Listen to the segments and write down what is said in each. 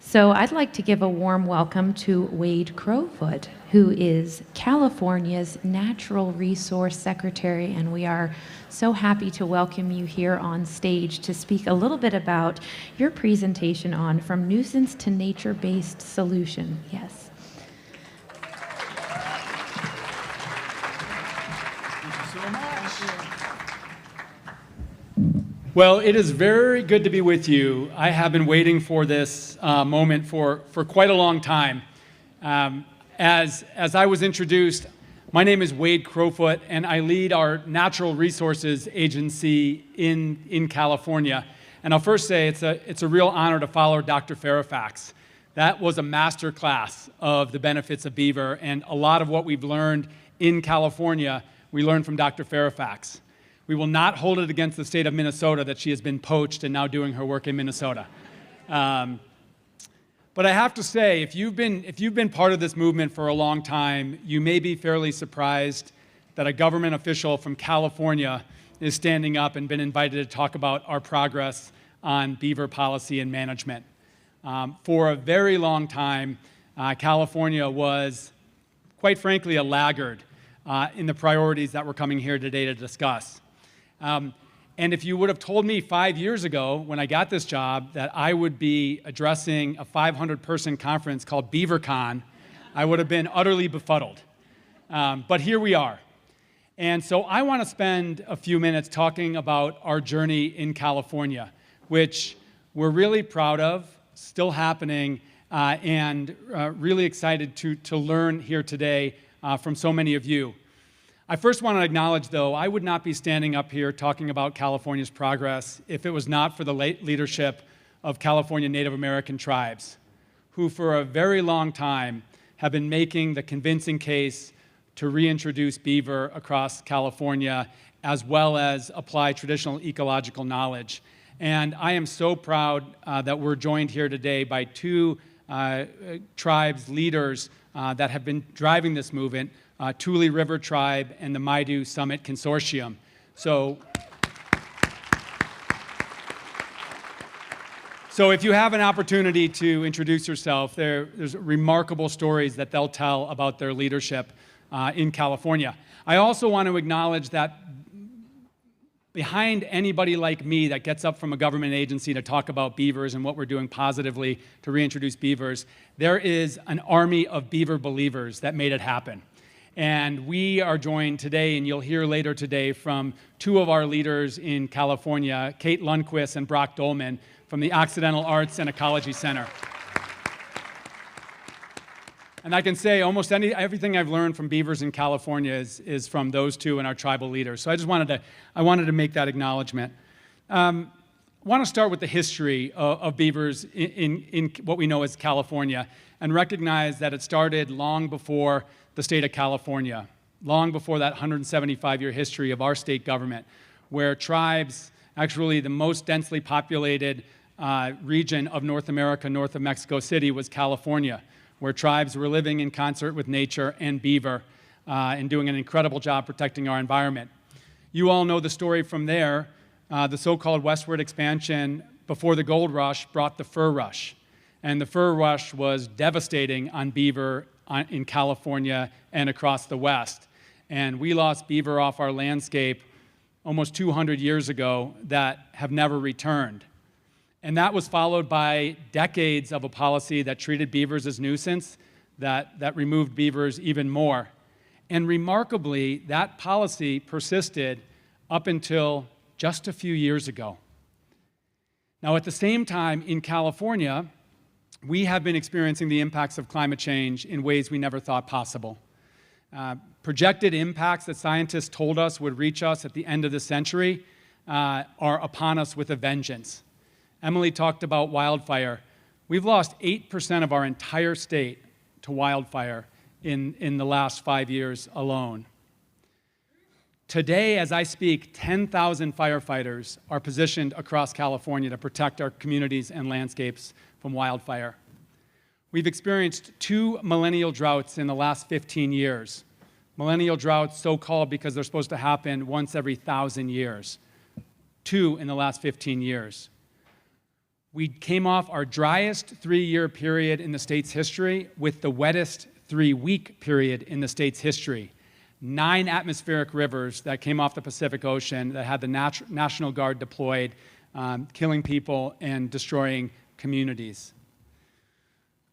So I'd like to give a warm welcome to Wade Crowfoot, who is California's Natural Resource Secretary, and we are so happy to welcome you here on stage to speak a little bit about your presentation on From Nuisance to Nature-Based Solution. Yes. Thank you so much. Well, it is very good to be with you. I have been waiting for this moment for quite a long time. As I was introduced, my name is Wade Crowfoot, and I lead our Natural Resources Agency in California. And I'll first say it's a real honor to follow Dr. Fairfax. That was a master class of the benefits of Beaver, and a lot of what we've learned in California, we learned from Dr. Fairfax. We will not hold it against the state of Minnesota that she has been poached and now doing her work in Minnesota. But I have to say, if you've been part of this movement for a long time, you may be fairly surprised that a government official from California is standing up and been invited to talk about our progress on beaver policy and management. For a very long time, California was, quite frankly, a laggard in the priorities that we're coming here today to discuss. And if you would have told me 5 years ago when I got this job that I would be addressing a 500-person conference called BeaverCon, I would have been utterly befuddled. But here we are. And so I want to spend a few minutes talking about our journey in California, which we're really proud of, still happening, and really excited to learn here today from so many of you. I first want to acknowledge, though, I would not be standing up here talking about California's progress if it was not for the leadership of California Native American tribes, who for a very long time have been making the convincing case to reintroduce beaver across California, as well as apply traditional ecological knowledge. And I am so proud that we're joined here today by two tribes leaders that have been driving this movement, Tule River Tribe and the Maidu Summit Consortium. So if you have an opportunity to introduce yourself, there's remarkable stories that they'll tell about their leadership in California. I also want to acknowledge that behind anybody like me that gets up from a government agency to talk about beavers and what we're doing positively to reintroduce beavers, there is an army of beaver believers that made it happen. And we are joined today, and you'll hear later today, from two of our leaders in California, Kate Lundquist and Brock Dolman, from the Occidental Arts and Ecology Center. And I can say almost everything I've learned from beavers in California is from those two and our tribal leaders. So I wanted to make that acknowledgement. I want to start with the history of beavers in what we know as California, and recognize that it started long before the state of California, long before that 175-year history of our state government, where tribes, actually the most densely populated region of North America, north of Mexico City, was California, where tribes were living in concert with nature and beaver and doing an incredible job protecting our environment. You all know the story from there. The so-called westward expansion before the gold rush brought the fur rush. And the fur rush was devastating on beaver in California and across the West. And we lost beaver off our landscape almost 200 years ago that have never returned. And that was followed by decades of a policy that treated beavers as nuisance, that removed beavers even more. And remarkably, that policy persisted up until just a few years ago. Now, at the same time, in California, we have been experiencing the impacts of climate change in ways we never thought possible. Projected impacts that scientists told us would reach us at the end of the century are upon us with a vengeance. Emily talked about wildfire. We've lost 8% of our entire state to wildfire in the last 5 years alone. Today, as I speak, 10,000 firefighters are positioned across California to protect our communities and landscapes from wildfire. We've experienced 2 millennial droughts in the last 15 years. Millennial droughts, so-called because they're supposed to happen once every 1,000 years. 2 in the last 15 years. We came off our driest 3-year period in the state's history with the wettest 3-week period in the state's history. 9 atmospheric rivers that came off the Pacific Ocean that had the National Guard deployed, killing people and destroying communities.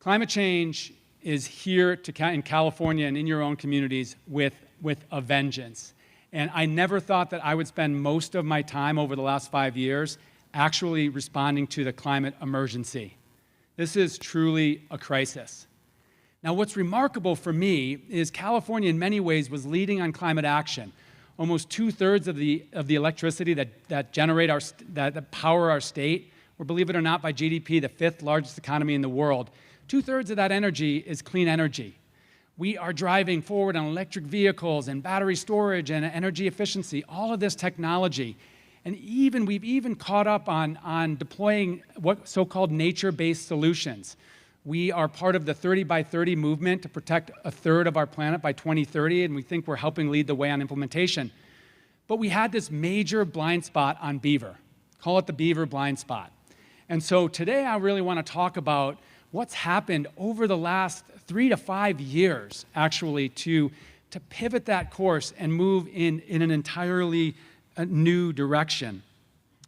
Climate change is here in California and in your own communities with a vengeance. And I never thought that I would spend most of my time over the last 5 years actually responding to the climate emergency. This is truly a crisis. Now, what's remarkable for me is California in many ways was leading on climate action. Almost 2/3 of the electricity that power our state, or believe it or not, by GDP, the 5th largest economy in the world, 2/3 of that energy is clean energy. We are driving forward on electric vehicles and battery storage and energy efficiency, all of this technology. And we've even caught up on deploying what so-called nature-based solutions. We are part of the 30 by 30 movement to protect 1/3 of our planet by 2030, and we think we're helping lead the way on implementation. But we had this major blind spot on Beaver. Call it the Beaver blind spot. And so today I really want to talk about what's happened over the last 3 to 5 years, actually, to pivot that course and move in an entirely new direction.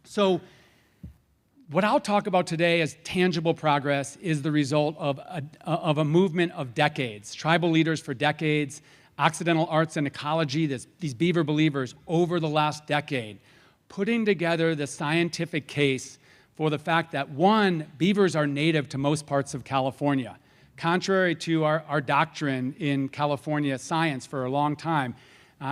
So what I'll talk about today as tangible progress is the result of a movement of decades, tribal leaders for decades, Occidental arts and ecology, these Beaver believers over the last decade, putting together the scientific case for the fact that, one, beavers are native to most parts of California. Contrary to our doctrine in California science for a long time,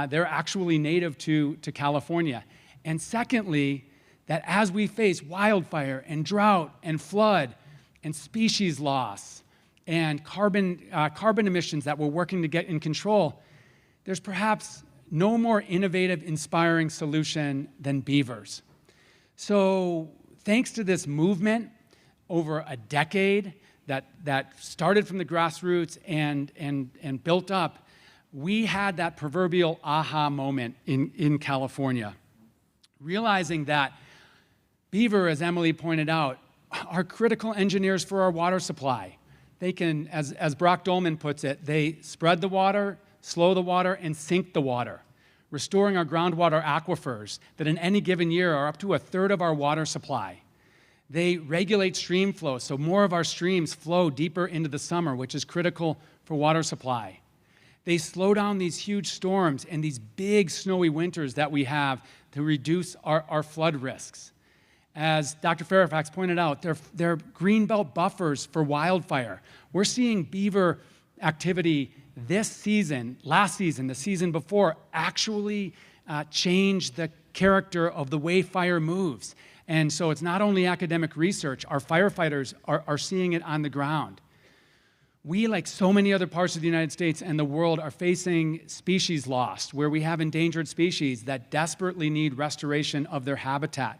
they're actually native to California. And secondly, that as we face wildfire and drought and flood and species loss and carbon emissions that we're working to get in control, there's perhaps no more innovative, inspiring solution than beavers. So thanks to this movement over a decade that started from the grassroots and built up, we had that proverbial aha moment in California, realizing that beaver, as Emily pointed out, are critical engineers for our water supply. They can, as Brock Dolman puts it, they spread the water, slow the water, and sink the water, restoring our groundwater aquifers that in any given year are up to 1/3 of our water supply. They regulate stream flow, so more of our streams flow deeper into the summer, which is critical for water supply. They slow down these huge storms and these big snowy winters that we have to reduce our flood risks. As Dr. Fairfax pointed out, they're greenbelt buffers for wildfire. We're seeing beaver activity this season, last season, the season before, actually change the character of the way fire moves. And so it's not only academic research, our firefighters are seeing it on the ground. We, like so many other parts of the United States and the world, are facing species loss, where we have endangered species that desperately need restoration of their habitat.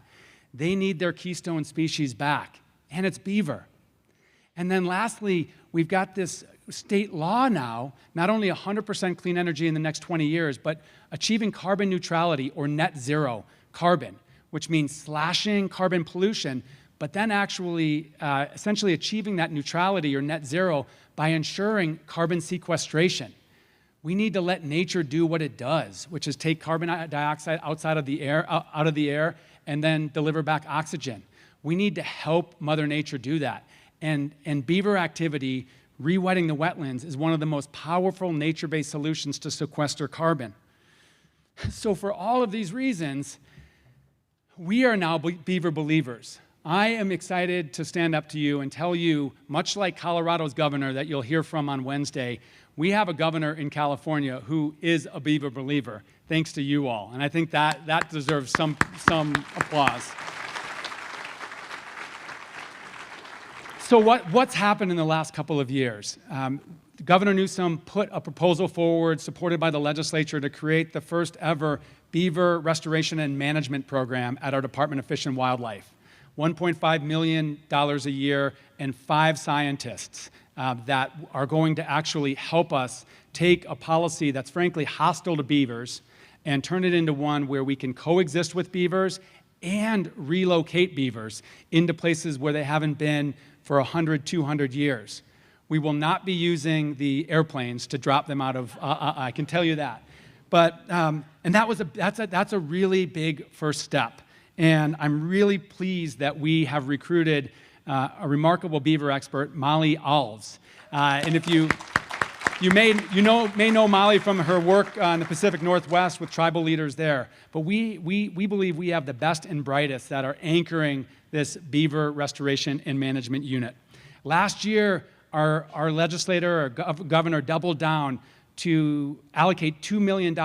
They need their keystone species back, and it's beaver. And then lastly, we've got this state law now, not only 100% clean energy in the next 20 years, but achieving carbon neutrality or net zero carbon, which means slashing carbon pollution, but then actually essentially achieving that neutrality or net zero by ensuring carbon sequestration. We need to let nature do what it does, which is take carbon dioxide out of the air and then deliver back oxygen. We need to help Mother Nature do that. And beaver activity, rewetting the wetlands, is one of the most powerful nature-based solutions to sequester carbon. So for all of these reasons, we are now beaver believers. I am excited to stand up to you and tell you, much like Colorado's governor that you'll hear from on Wednesday, we have a governor in California who is a beaver believer, thanks to you all. And I think that deserves some applause. So what's happened in the last couple of years? Governor Newsom put a proposal forward, supported by the legislature, to create the first ever beaver restoration and management program at our Department of Fish and Wildlife. $1.5 million a year and 5 scientists that are going to actually help us take a policy that's frankly hostile to beavers and turn it into one where we can coexist with beavers and relocate beavers into places where they haven't been for 100, 200 years. We will not be using the airplanes to drop them out of, I can tell you that. But, and that's a really big first step. And I'm really pleased that we have recruited a remarkable beaver expert, Molly Alves. And if you may know Molly from her work in the Pacific Northwest with tribal leaders there. But we believe we have the best and brightest that are anchoring this beaver restoration and management unit. Last year, our legislator, our governor, doubled down to allocate $2 million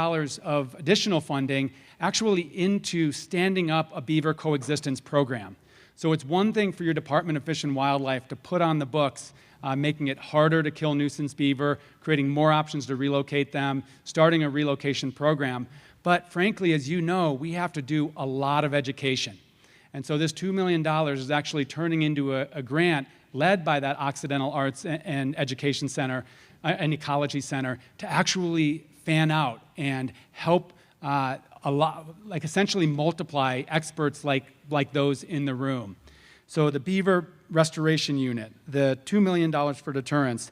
of additional funding actually into standing up a beaver coexistence program. So it's one thing for your Department of Fish and Wildlife to put on the books making it harder to kill nuisance beaver, creating more options to relocate them, starting a relocation program. But frankly, as you know, we have to do a lot of education. And so this $2 million is actually turning into a grant led by that Occidental Arts and Education Center, an ecology center, to actually fan out and help essentially multiply experts like those in the room. So the Beaver Restoration Unit, the $2 million for deterrence,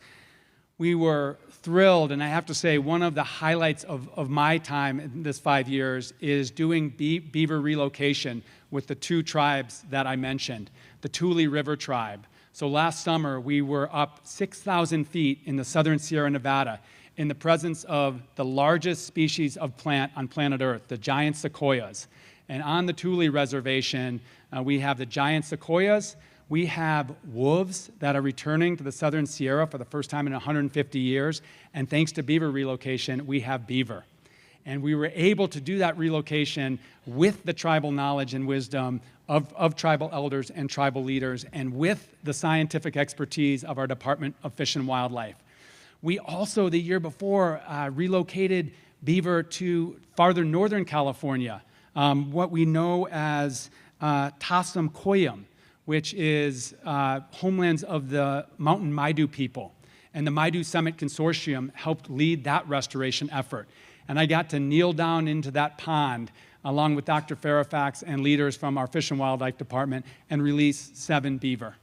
we were thrilled, and I have to say one of the highlights of my time in this 5 years is doing beaver relocation with the two tribes that I mentioned, the Tule River tribe. So last summer, we were up 6,000 feet in the southern Sierra Nevada in the presence of the largest species of plant on planet Earth, the giant sequoias. And on the Tule Reservation, we have the giant sequoias. We have wolves that are returning to the southern Sierra for the first time in 150 years. And thanks to beaver relocation, we have beaver. And we were able to do that relocation with the tribal knowledge and wisdom of tribal elders and tribal leaders, and with the scientific expertise of our Department of Fish and Wildlife. We also, the year before, relocated beaver to farther northern California, what we know as Tasum Koyam, which is homelands of the Mountain Maidu people. And the Maidu Summit Consortium helped lead that restoration effort. And I got to kneel down into that pond along with Dr. Fairfax and leaders from our Fish and Wildlife Department and release 7 beaver.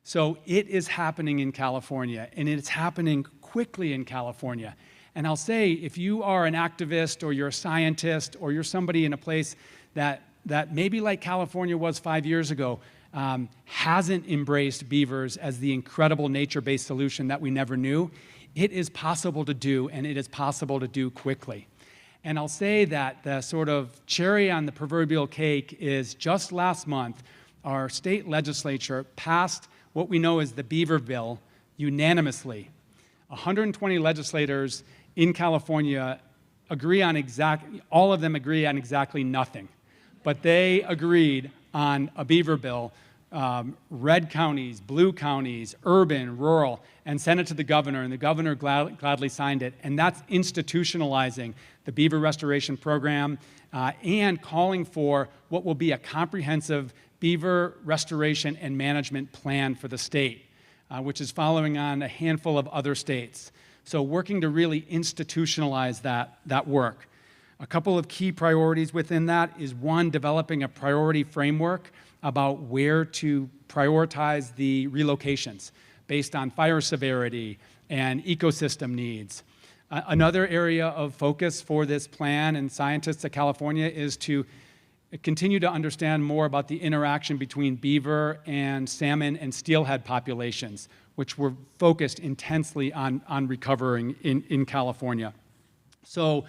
So it is happening in California, and it's happening quickly in California. And I'll say, if you are an activist or you're a scientist or you're somebody in a place that maybe like California was 5 years ago, hasn't embraced beavers as the incredible nature-based solution that we never knew, it is possible to do, and it is possible to do quickly. And I'll say that the sort of cherry on the proverbial cake is just last month, our state legislature passed what we know as the Beaver Bill unanimously. 120 legislators in California agree on all of them agree on exactly nothing. But they agreed on a beaver bill, red counties, blue counties, urban, rural, and sent it to the governor, and the governor gladly signed it. And that's institutionalizing the beaver restoration program and calling for what will be a comprehensive beaver restoration and management plan for the state, which is following on a handful of other states. So working to really institutionalize that work. A couple of key priorities within that is, one, developing a priority framework about where to prioritize the relocations based on fire severity and ecosystem needs. Another area of focus for this plan and scientists at California is to continue to understand more about the interaction between beaver and salmon and steelhead populations, which were focused intensely on recovering in California. So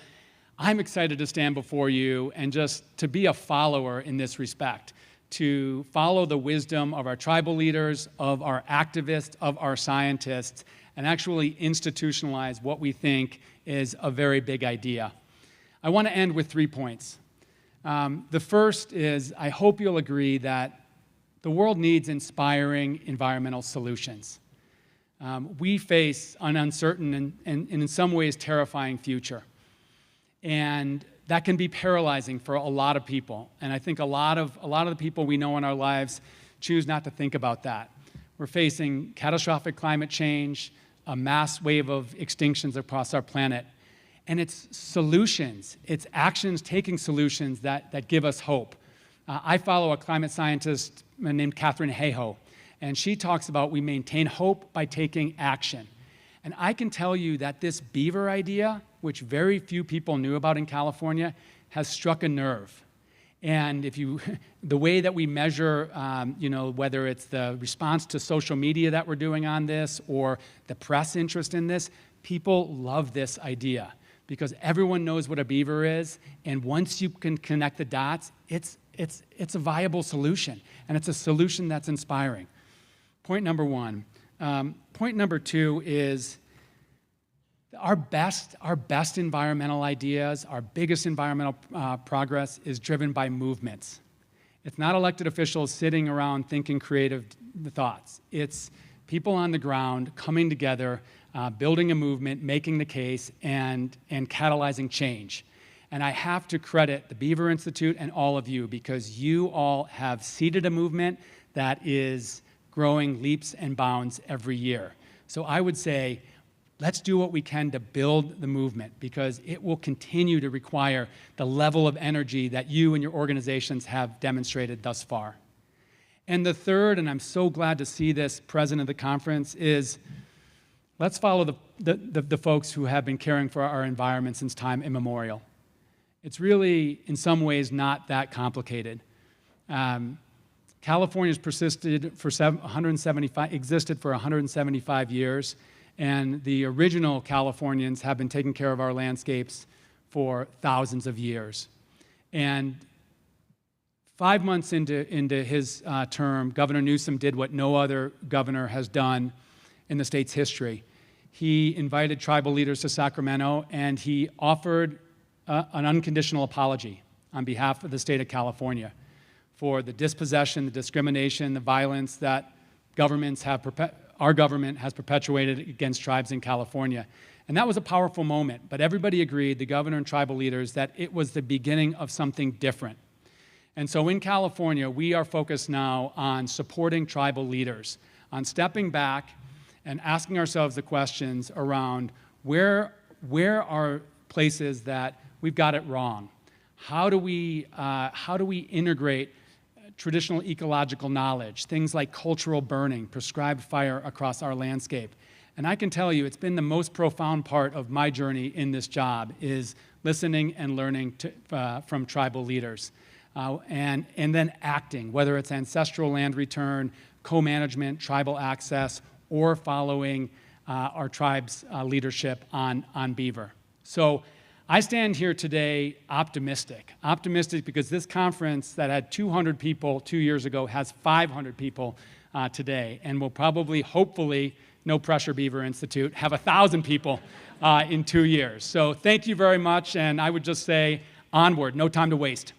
I'm excited to stand before you and just to be a follower in this respect, to follow the wisdom of our tribal leaders, of our activists, of our scientists, and actually institutionalize what we think is a very big idea. I want to end with 3 points. The first is, I hope you'll agree that the world needs inspiring environmental solutions. We face an uncertain and in some ways terrifying future. And that can be paralyzing for a lot of people. And I think a lot of the people we know in our lives choose not to think about that. We're facing catastrophic climate change, a mass wave of extinctions across our planet. And it's solutions, it's actions taking solutions that give us hope. I follow a climate scientist named Catherine Hayhoe, and she talks about we maintain hope by taking action. And I can tell you that this beaver idea, which very few people knew about in California, has struck a nerve. And the way that we measure, whether it's the response to social media that we're doing on this or the press interest in this, people love this idea because everyone knows what a beaver is. And once you can connect the dots, it's a viable solution. And it's a solution that's inspiring. Point number one. Point number two is our best environmental ideas, our biggest environmental progress is driven by movements. It's not elected officials sitting around thinking creative thoughts. It's people on the ground coming together, building a movement, making the case, and catalyzing change. And I have to credit the Beaver Institute and all of you because you all have seeded a movement that is growing leaps and bounds every year. So I would say, let's do what we can to build the movement because it will continue to require the level of energy that you and your organizations have demonstrated thus far. And the third, and I'm so glad to see this present at the conference, is let's follow the folks who have been caring for our environment since time immemorial. It's really, in some ways, not that complicated. California's existed for 175 years, and the original Californians have been taking care of our landscapes for thousands of years. And 5 months into his term, Governor Newsom did what no other governor has done in the state's history. He invited tribal leaders to Sacramento, and he offered an unconditional apology on behalf of the state of California for the dispossession, the discrimination, the violence that our government has perpetuated against tribes in California. And that was a powerful moment, but everybody agreed, the governor and tribal leaders, that it was the beginning of something different. And so in California, we are focused now on supporting tribal leaders, on stepping back and asking ourselves the questions around where are places that we've got it wrong? How do we integrate traditional ecological knowledge, things like cultural burning, prescribed fire across our landscape? And I can tell you, it's been the most profound part of my journey in this job is listening and learning from tribal leaders. And then acting, whether it's ancestral land return, co-management, tribal access, or following our tribe's leadership on beaver. So I stand here today optimistic because this conference that had 200 people 2 years ago has 500 people today, and will probably, hopefully, no pressure Beaver Institute, have 1,000 people in 2 years. So thank you very much, and I would just say onward, no time to waste.